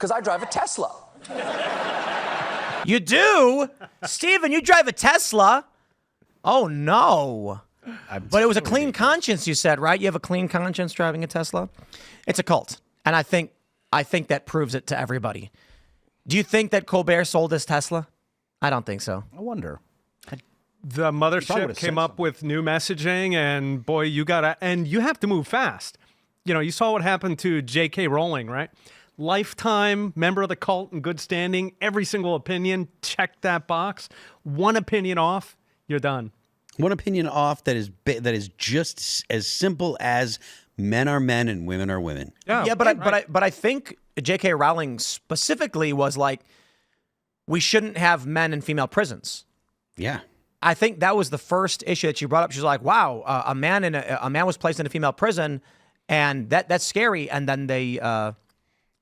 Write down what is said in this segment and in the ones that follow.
Because I drive a Tesla. You do? Steven, you drive a Tesla? Oh, no. But it was a clean conscience, you said, right? You have a clean conscience driving a Tesla? It's a cult. And I think that proves it to everybody. Do you think that Colbert sold his Tesla? I don't think so. I wonder. The mothership came up with new messaging, and boy, you have to move fast. You know, you saw what happened to JK Rowling, right? Lifetime member of the cult in good standing, every single opinion, check that box. One opinion off, you're done. One opinion off that is just as simple as men are men and women are women. Yeah, but I think JK Rowling specifically was like, we shouldn't have men in female prisons. Yeah. I think that was the first issue that she brought up. She's like, wow, a man was placed in a female prison, and that's scary. And then they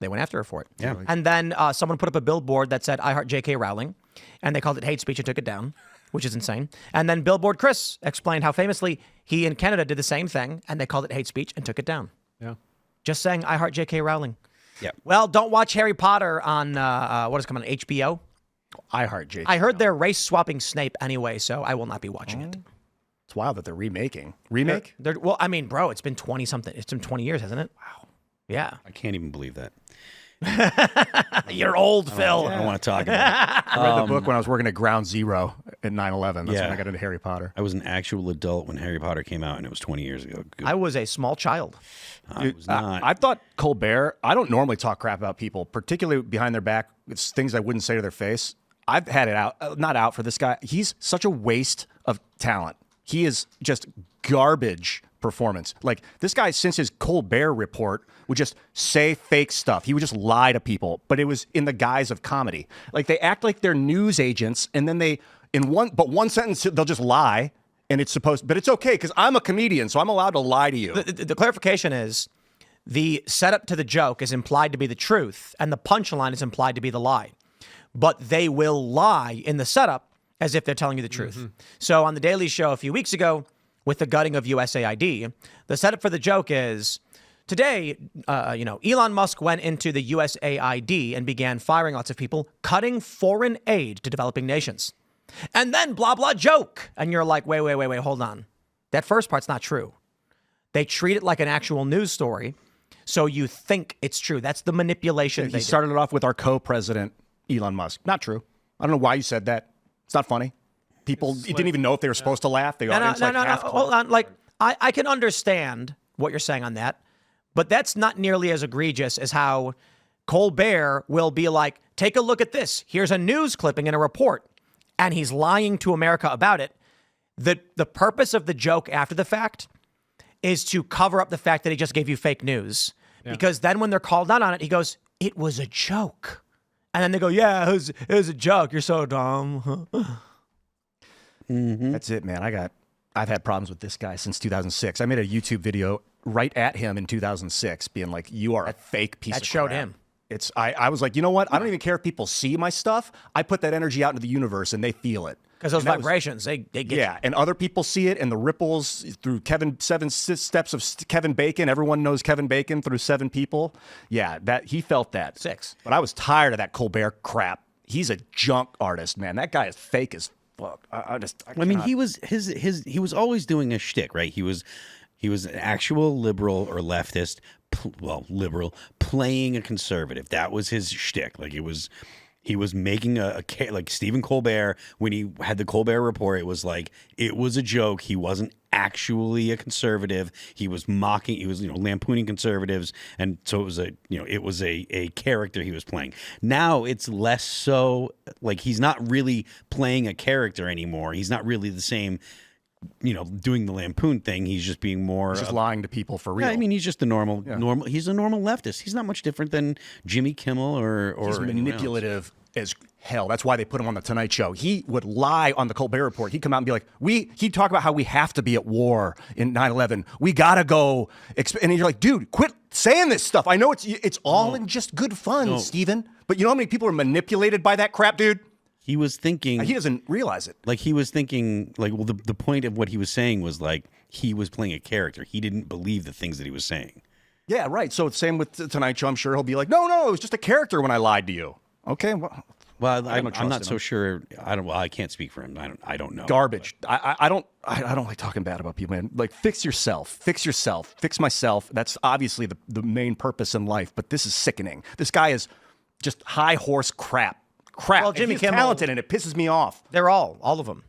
went after her for it. Yeah. And then someone put up a billboard that said, I heart JK Rowling, and they called it hate speech and took it down, which is insane. And then Billboard Chris explained how famously he in Canada did the same thing, and they called it hate speech and took it down. Yeah. Just saying, I heart JK Rowling. Yeah. Well, don't watch Harry Potter on, what is coming on, HBO? I heart JK. I heard they're race-swapping Snape anyway, so I will not be watching it. It's wild that they're remaking. Remake? Well, I mean, bro, it's been 20-something. It's been 20 years, hasn't it? Wow. Yeah. I can't even believe that. You're old, Phil. I don't want to talk about it. I read the book when I was working at Ground Zero at 9/11. That's Yeah. when I got into Harry Potter. I was an actual adult when Harry Potter came out, and it was 20 years ago. I was a small child. I was not. I thought Colbert, I don't normally talk crap about people, particularly behind their back. It's things I wouldn't say to their face. I've had it out, not out for this guy. He's such a waste of talent. He is just garbage performance. Like, this guy, since his Colbert report, would just say fake stuff. He would just lie to people, but it was in the guise of comedy. Like, they act like they're news agents, and then one sentence, they'll just lie, and but it's okay, because I'm a comedian, so I'm allowed to lie to you. The clarification is the setup to the joke is implied to be the truth, and the punchline is implied to be the lie. But they will lie in the setup as if they're telling you the truth. Mm-hmm. So on The Daily Show a few weeks ago, with the gutting of USAID, the setup for the joke is, today, Elon Musk went into the USAID and began firing lots of people, cutting foreign aid to developing nations. And then blah, blah, joke. And you're like, wait, hold on. That first part's not true. They treat it like an actual news story, so you think it's true. That's the manipulation. He started it off with our co-president, Elon Musk. Not true. I don't know why you said that. It's not funny. People didn't even know if they were supposed to laugh. The audience half hold on. Like, I can understand what you're saying on that, but that's not nearly as egregious as how Colbert will be like, take a look at this. Here's a news clipping and a report, and he's lying to America about it. The purpose of the joke after the fact is to cover up the fact that he just gave you fake news. Yeah. Because then when they're called out on it, he goes, it was a joke. And then they go, yeah, it was a joke. You're so dumb. That's it, man. I've had problems with this guy since 2006. I made a YouTube video right at him in 2006 being like, you are a fake piece of crap. That showed him. I was like, you know what? I don't even care if people see my stuff. I put that energy out into the universe and they feel it. Because those vibrations, they get Yeah, and other people see it, and the ripples through 7 steps of Kevin Bacon. Everyone knows Kevin Bacon through 7 people. Yeah, he felt that. 6. But I was tired of that Colbert crap. He's a junk artist, man. That guy is fake as fuck. I mean, he was always doing a shtick, right? He was an actual liberal or leftist, liberal, playing a conservative. That was his shtick. Like, he was making like Stephen Colbert, when he had the Colbert Report, it was like, it was a joke. He wasn't actually a conservative. He was mocking, he was, lampooning conservatives. And so it was a character he was playing. Now it's less so, like, he's not really playing a character anymore. He's not really the same, doing the lampoon thing. He's just being more. He's just lying to people for real. Yeah, I mean, he's just a normal. He's a normal leftist. He's not much different than Jimmy Kimmel or he's manipulative as hell. That's why they put him on the Tonight Show. He would lie on the Colbert Report. He'd come out and be like, he'd talk about how we have to be at war in 9/11. We gotta go. And you're like, dude, quit saying this stuff. I know it's all in just good fun, Steven. But you know how many people are manipulated by that crap, dude? He was thinking. He doesn't realize it. Like, he was thinking, like, well, the point of what he was saying was, like, he was playing a character. He didn't believe the things that he was saying. Yeah, right. So it's same with the Tonight Show. I'm sure he'll be like, no, it was just a character when I lied to you. Okay, Well, I'm trust not in so him. sure. I can't speak for him. I don't know. Garbage. I don't like talking bad about people, man. Like, fix yourself. Fix myself. That's obviously the main purpose in life, but this is sickening. This guy is just high horse crap. Well, Jimmy He's Kimmel, talented, and it pisses me off. They're all of them.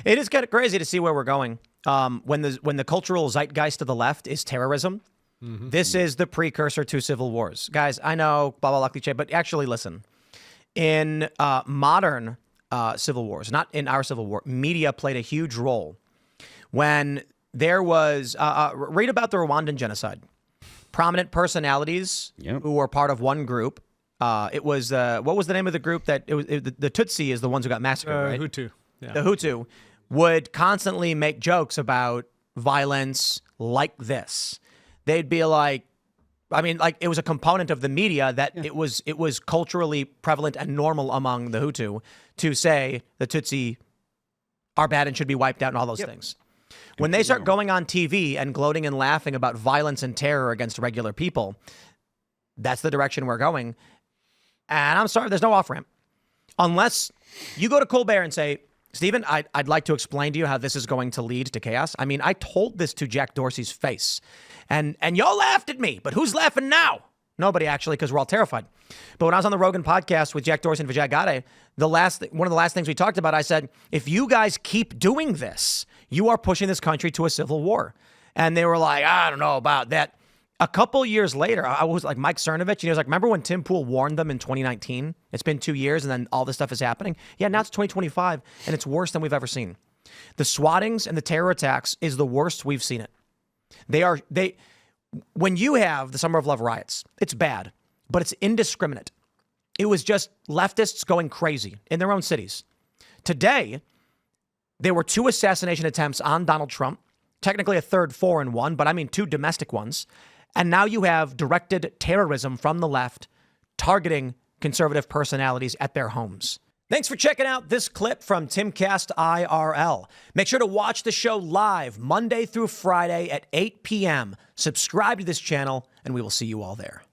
It is kind of crazy to see where we're going. When the cultural zeitgeist of the left is terrorism, this is the precursor to civil wars. Guys, I know, blah, blah, blah, cliche, but actually listen. In modern civil wars, not in our civil war, media played a huge role. When there was, read about the Rwandan genocide. Prominent personalities who were part of one group. It was, what was the name of the group that, the Tutsi is the ones who got massacred, right? Hutu. Yeah. The Hutu would constantly make jokes about violence like this. They'd be like, it was a component of the media that it was culturally prevalent and normal among the Hutu to say the Tutsi are bad and should be wiped out and all those things. When they start going on TV and gloating and laughing about violence and terror against regular people, that's the direction we're going. And I'm sorry, there's no off-ramp. Unless you go to Colbert and say, Stephen, I'd like to explain to you how this is going to lead to chaos. I mean, I told this to Jack Dorsey's face, and y'all laughed at me, but who's laughing now? Nobody, actually, because we're all terrified. But when I was on the Rogan podcast with Jack Dorsey and Vijay Gadde, one of the last things we talked about, I said, if you guys keep doing this, you are pushing this country to a civil war. And they were like, I don't know about that. A couple years later, I was like Mike Cernovich, and he was like, remember when Tim Pool warned them in 2019? It's been 2 years, and then all this stuff is happening. Yeah, now it's 2025, and it's worse than we've ever seen. The swattings and the terror attacks is the worst we've seen it. When you have the Summer of Love riots, it's bad, but it's indiscriminate. It was just leftists going crazy in their own cities. Today, there were 2 assassination attempts on Donald Trump, technically a third foreign one, but I mean 2 domestic ones. And now you have directed terrorism from the left targeting conservative personalities at their homes. Thanks for checking out this clip from Timcast IRL. Make sure to watch the show live Monday through Friday at 8 p.m. Subscribe to this channel, and we will see you all there.